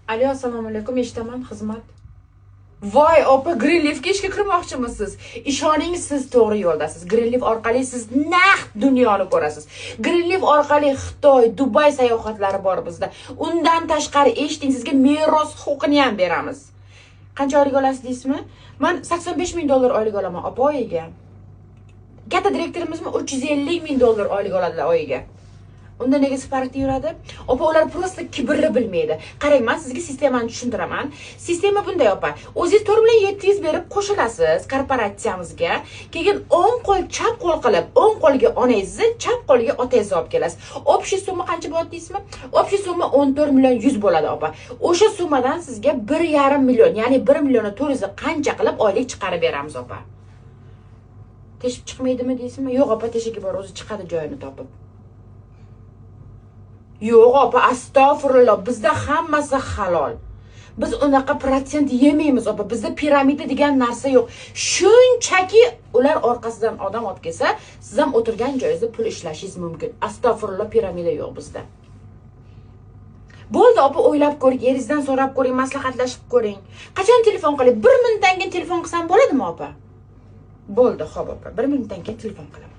Alo, assalomu alaykum, eshitaman, xizmat. Voy, opa, Greenleafga ishga kirmoqchimisiz? Ishoning, siz to'g'ri yo'ldasiz. Greenleaf orqali siz naq dunyoni ko'rasiz. Greenleaf orqali Xitoy, Dubay sayohatlari bor bizda. Undan tashqari eshiting, sizga meros huquqini ham beramiz. Qancha oylik olasiz deysizmi? Men $85,000 oylik olaman, opa, oyiga. Katta direktorimizmi $350,000 oylik oladilar oyiga. Unda nega sparkda yuradi? Opa, ular prosta kibrni bilmaydi. Qarang, men sizga sistemani tushuntiraman. Sistema bunday, opa. O'zingiz 4,700 berib qo'shilasiz korporatsiyamizga. Keyin o'ng qo'l, chap qo'l qilib, o'ng qo'lga onangizni, chap qo'lga otangizni olib kelasiz. Общий summa qancha bo'ladi deysizmi? Общий summa 14,100,000 bo'ladi, opa. O'sha summadan sizga 1,5 million, ya'ni 1,400,000 qancha qilib oylik chiqarib beramiz, opa. Teshib chiqmaydimi deysizmi? Yo'q, opa, teshigi bor, o'zi chiqadi joyini topib. Yo'q, opa, astag'firulloh, bizda hammasi halol. Biz unaqa protsent yemaymiz, opa. Bizda piramida degan narsa yo'q. Shunchaki ular orqasidan odam olib kelsa, siz ham o'tirgan joyingizda pul ishlashingiz mumkin. Astag'firulloh, piramida yo'q bizda. Bo'ldi, opa, o'ylab ko'ring, eringizdan so'rab ko'ring, maslahatlashib ko'ring. Qachon telefon qiling? 1 minutdan keyin telefon qilsam bo'ladimi, opa? Bo'ldi, xo'p, opa. 1 minutdan keyin telefon qilaman.